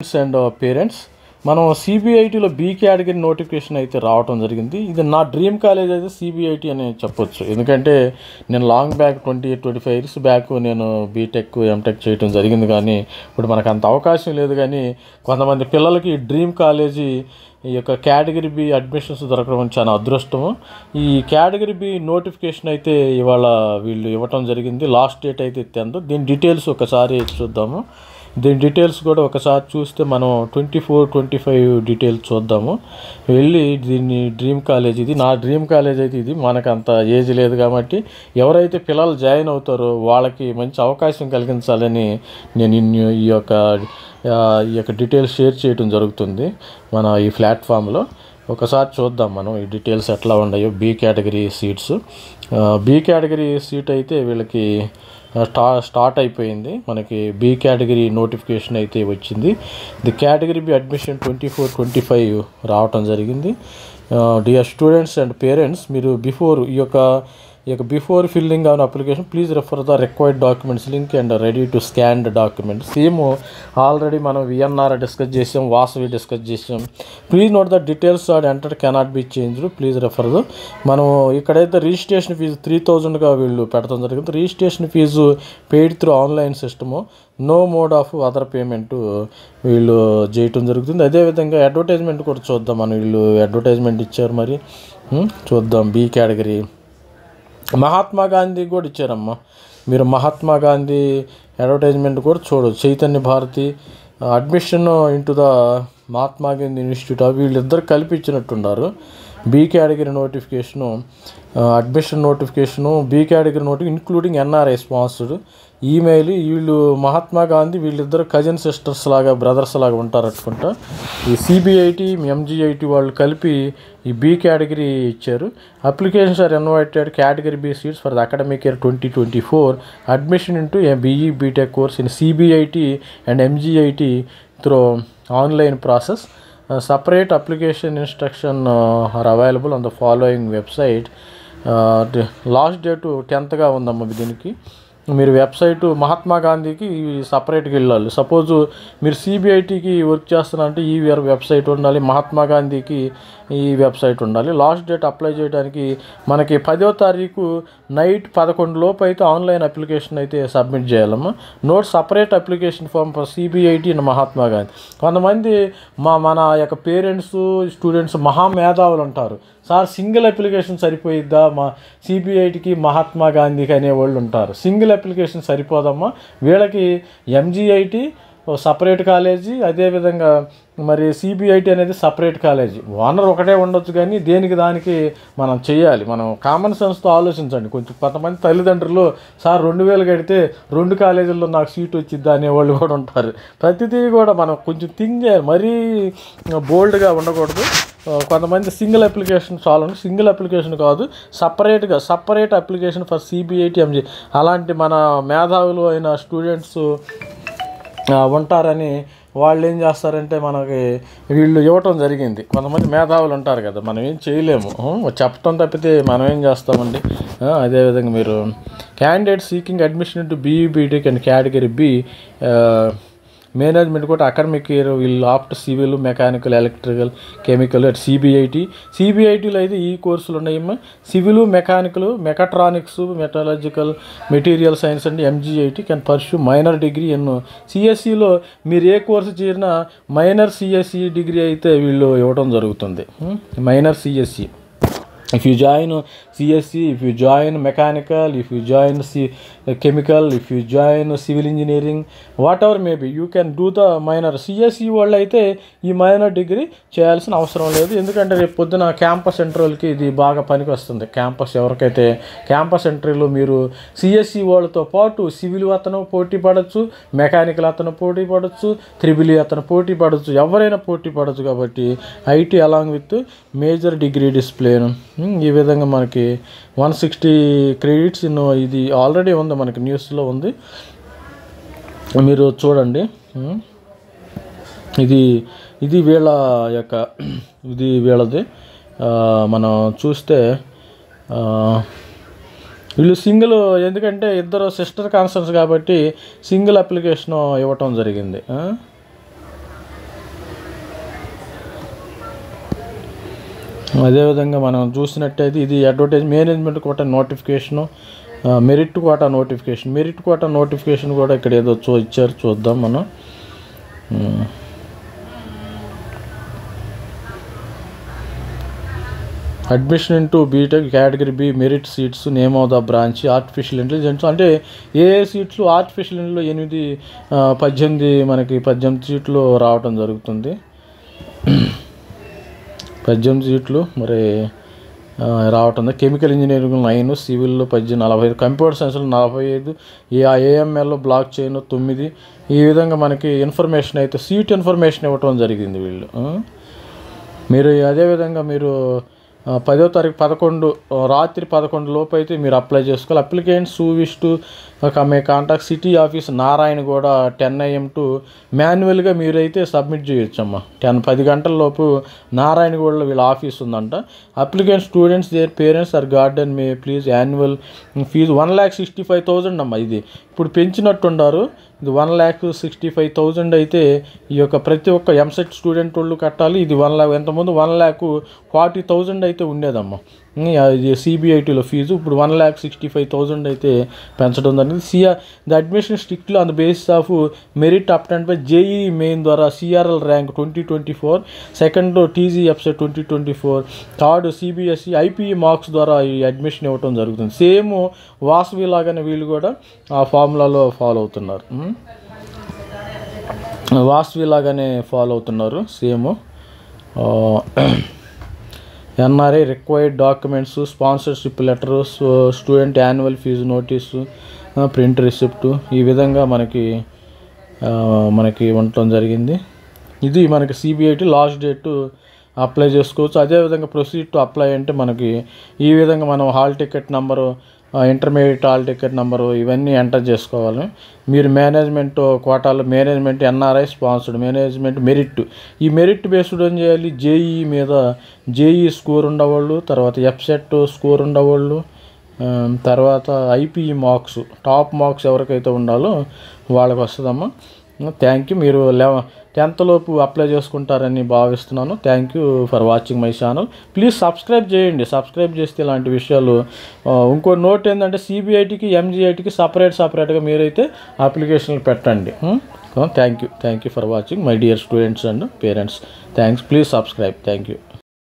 Students and parents, మనం సిబిఐటీలో be category notification అయితే రావడం జరిగింది. ఇది నా డ్రీమ్ కాలేజ్ అయితే సిబిఐటీ అని చెప్పొచ్చు. ఎందుకంటే నేను లాంగ్ బ్యాక్ 25 ఇయర్స్ బ్యాక్ నేను బీటెక్ ఎంటెక్ చేయడం జరిగింది. కానీ ఇప్పుడు మనకు అంత అవకాశం లేదు. కానీ కొంతమంది పిల్లలకి డ్రీమ్ కాలేజీ ఈ యొక్క కేటగిరీ బి అడ్మిషన్స్ దొరకడం చాలా అదృష్టము. ఈ కేటగిరీ బి నోటిఫికేషన్ అయితే ఇవాళ వీళ్ళు ఇవ్వటం జరిగింది. లాస్ట్ డేట్ అయితే 10th. దీని డీటెయిల్స్ ఒకసారి చూద్దాము. దీని డీటెయిల్స్ కూడా ఒకసారి చూస్తే మనం 24, 25 డీటెయిల్స్ చూద్దాము. వెళ్ళి దీన్ని డ్రీమ్ కాలేజ్, ఇది నా డ్రీమ్ కాలేజ్ అయితే ఇది. మనకు అంత ఏజ్ లేదు కాబట్టి ఎవరైతే పిల్లలు జాయిన్ అవుతారో వాళ్ళకి మంచి అవకాశం కలిగించాలని నేను ఈ యొక్క డీటెయిల్స్ షేర్ చేయడం జరుగుతుంది మన ఈ ప్లాట్ఫామ్లో. ఒకసారి చూద్దాం మనం ఈ డీటెయిల్స్ ఎట్లా ఉన్నాయో. Be category seats, be category seat అయితే వీళ్ళకి స్టార్ట్ అయిపోయింది. మనకి బీ కేటగిరీ నోటిఫికేషన్ అయితే వచ్చింది. ది కేటగిరీ బి అడ్మిషన్ 24, 25 రావటం జరిగింది. డియర్ స్టూడెంట్స్ అండ్ పేరెంట్స్, మీరు before filling on application please refer the required documents link and ready to scan the document. Same already మనం విఎన్ఆర్ డిస్కస్ చేసాం, Vasavi discuss చేసాం. Please note the details are enter cannot be changed, please refer the. మనం ఇక్కడైతే registration fee 3000గా వీళ్ళు పెడతాం జరిగింది. Registration fee paid through online system, no mode of other payment వీళ్ళు చేయటం జరుగుతుంది. అదేవిధంగా అడ్వర్టైజ్మెంట్ కూడా చూద్దాం. మనం వీళ్ళు అడ్వర్టైజ్మెంట్ ఇచ్చారు, మరి చూద్దాం. బీ కేటగిరీ మహాత్మా గాంధీ కూడా ఇచ్చారమ్మా. మీరు మహాత్మా గాంధీ అడ్వర్టైజ్మెంట్ కూడా చూడవచ్చు. Chaitanya Bharathi admission into the Mahatma Gandhi institute వీళ్ళిద్దరు కలిపి ఇచ్చినట్టున్నారు. B category notification, admission notification, B category including NRI sponsored email. వీళ్ళు మహాత్మా గాంధీ వీళ్ళిద్దరు కజిన్ సిస్టర్స్ లాగా, బ్రదర్స్ లాగా ఉంటారు అనుకుంటా. ఈ సిబిఐటి, ఎంజిఐటి వాళ్ళు కలిపి ఈ బీ కేటగిరీ ఇచ్చారు. Applications are invited category B seats for the academic year 2024 admission into BE BTech course in CBIT and MGIT through online process. Separate application instruction are available on the following website. Last date 10th ఉందమ్మా. దీనికి మీరు website Mahatma గాంధీకి సపరేట్గా వెళ్ళాలి. Suppose మీరు సిబిఐటికి work చేస్తున్నారంటే ఈ website ఉండాలి, మహాత్మా గాంధీకి ఈ వెబ్సైట్ ఉండాలి. లాస్ట్ డేట్ అప్లై చేయడానికి మనకి 10వ తారీఖు నైట్ 11 లోపు అయితే ఆన్లైన్ అప్లికేషన్ అయితే సబ్మిట్ చేయాలమ్మా. Note separate application form for CBIT and Mahatma Gandhi. కొంతమంది మన యొక్క పేరెంట్స్, స్టూడెంట్స్ మహామేధావులు ఉంటారు. సార్ సింగిల్ అప్లికేషన్ సరిపోయిద్దా మా సిబిఐటికి, మహాత్మా గాంధీకి అనేవాళ్ళు ఉంటారు. సింగిల్ అప్లికేషన్ సరిపోదమ్మా. వీళ్ళకి ఎంజిఐటి సపరేట్ కాలేజీ, అదేవిధంగా మరి సిబిఐటి అనేది సపరేట్ కాలేజీ. ఓనర్ ఒకటే ఉండొచ్చు, కానీ దేనికి దానికి మనం చేయాలి. మనం కామన్ సెన్స్తో ఆలోచించండి. కొంచెం కొంతమంది తల్లిదండ్రులు సార్ 2000 కడితే 2 కాలేజీల్లో నాకు సీట్ వచ్చిద్దా అనేవాళ్ళు కూడా ఉంటారు. ప్రతిదీ కూడా మనం కొంచెం థింక్ చేయాలి, మరీ బోల్డ్గా ఉండకూడదు. కొంతమంది సింగిల్ అప్లికేషన్ చాలు, సింగిల్ అప్లికేషన్ కాదు, separate application for CBIT, MG అలాంటి మన మేధావులు అయిన స్టూడెంట్స్ ఉంటారని వాళ్ళు ఏం చేస్తారంటే మనకి వీళ్ళు ఇవ్వటం జరిగింది. కొంతమంది మేధావులు ఉంటారు కదా, మనం ఏం చేయలేము, చెప్పటం తప్పితే మనం ఏం చేస్తామండి. అదేవిధంగా మీరు candidate seeking admission into BE BTech and category B management కూడా అకాడమిక్ ఇయర్ వీళ్ళు opt civil, mechanical, electrical, chemical at సిబిఐటీలో అయితే ఈ కోర్సులు ఉన్నాయమ్మా. Civil, mechanical, mechatronics, metallurgical, material science and MGIT can pursue minor degree in సిఎస్సిలో మీరు ఏ కోర్సు చేరినా మైనర్ సిఎస్సి డిగ్రీ అయితే వీళ్ళు ఇవ్వడం జరుగుతుంది. Minor CSC. If you join CSC, if you join mechanical, if you join chemical, if you join civil engineering, whatever may be, you can do the minor. CSC వాళ్ళు అయితే ఈ minor degree చేయాల్సిన అవసరం లేదు. ఎందుకంటే రేపు పొద్దున క్యాంపస్ ఇంటర్వ్యూలకి ఇది బాగా పనికి వస్తుంది. ఎవరికైతే క్యాంపస్ ఇంటర్వ్యూలో మీరు సిఎస్సి వాళ్ళతో పాటు సివిల్ అతను పోటీ పడవచ్చు, మెకానికల్ అతను పోటీ పడవచ్చు, త్రిబుల్ అతను పోటీ పడవచ్చు, ఎవరైనా పోటీ పడవచ్చు. కాబట్టి IT along with major degree discipline ఈ విధంగా మనకి 160 క్రెడిట్స్ ఇది ఆల్రెడీ ఉంది, మనకి న్యూస్లో ఉంది, మీరు చూడండి. ఇది వీళ్ళ యొక్క వీళ్ళది. మనం చూస్తే వీళ్ళు సింగిల్, ఎందుకంటే ఇద్దరు సిస్టర్ కాన్సర్న్స్ కాబట్టి సింగిల్ అప్లికేషన్ ఇవ్వటం జరిగింది. అదేవిధంగా మనం చూసినట్టయితే ఇది advertise management quota notification, merit quota notification కూడా ఇక్కడ ఏదో ఇచ్చారు, చూద్దాం మనం. Admission into BTech category B merit seats, name of the branch artificial intelligence. అంటే ఏ సీట్లు ఆర్టిఫిషియల్ ఇంటెలిజెన్స్లో 18 సీట్లు రావటం జరుగుతుంది. 18 సీట్లు మరి రావటం. కెమికల్ ఇంజనీరింగ్ 9, సివిల్లో 18, 45, కంప్యూటర్ సైన్స్లో 45, ఏఎంఎల్లో బ్లాక్ చైన్ 9. ఈ విధంగా మనకి ఇన్ఫర్మేషన్ అయితే సీట్ ఇన్ఫర్మేషన్ ఇవ్వటం జరిగింది వీళ్ళు. మీరు అదేవిధంగా మీరు 10వ తారీఖు 11 రాత్రి 11 లోపు అయితే మీరు అప్లై చేసుకోవాలి. Applicants who wish to may contact city office Narayanguda 10 AM to మాన్యువల్గా మీరైతే సబ్మిట్ చేయొచ్చమ్మా. 10 గంటల లోపు నారాయణగూడలో వీళ్ళ ఆఫీస్ ఉందంట. Applicant students their parents or guardian may please annual fee 1,65,000 అమ్మా. ఇది ఇప్పుడు పెంచినట్టుండారు. ఇది 1,65,000 అయితే ఈ యొక్క ప్రతి ఒక్క ఎంసెట్ స్టూడెంట్ వాళ్ళు కట్టాలి. ఇది 1 lakh, ఎంతమంది 1,40,000 అయితే ఉండేదమ్మా ఇది సిబిఐటీలో ఫీజు. ఇప్పుడు 1,65,000 అయితే పెంచడం జరిగింది. The admission strictly on the basis of merit obtained by JEE main ద్వారా CRL rank 2024, second TGFC 2024, third CBSE IPE marks ద్వారా ఈ అడ్మిషన్ ఇవ్వటం జరుగుతుంది. సేమ్ వాసవి లాగానే వీళ్ళు కూడా ఆ ఫార్ములాలో ఫాలో అవుతున్నారు. Same. NRI required documents, sponsorship letter, student annual fee notice, print receipt, ఈ విధంగా మనకి ఉండటం జరిగింది. ఇది మనకి సిబిఐటి లాస్ట్ డేట్ అప్లై చేసుకోవచ్చు. అదేవిధంగా ప్రొసీడ్ టు అప్లై అంటే మనకి ఈ విధంగా మనం hall ticket number, intermediate hall ticket number ఇవన్నీ ఎంటర్ చేసుకోవాలి. మీరు మేనేజ్మెంట్ కోటాలో management NRI sponsored management merit, ఈ మెరిట్ బేస్డ్ ఏం చేయాలి, జేఈ మీద జేఈ స్కోర్ ఉండేవాళ్ళు, తర్వాత ఎఫ్సెట్ స్కోర్ ఉండేవాళ్ళు, తర్వాత ఐపీఈ మార్క్స్ టాప్ మార్క్స్ ఎవరికైతే ఉండాలో వాళ్ళకి వస్తుందమ్మా. Thank you. మీరు 10th లోపు అప్లై చేసుకుంటారని భావిస్తున్నాను. Thank you for watching my channel. Please subscribe చేయండి. సబ్స్క్రైబ్ చేస్తే ఇలాంటి విషయాలు. ఇంకో నోట్ ఏంటంటే సిబిఐటికి ఎంజీఐటికి సపరేట్గా మీరైతే అప్లికేషన్లు పెట్టండి. Thank you for watching my dear students and parents. Thanks. Please subscribe. Thank you.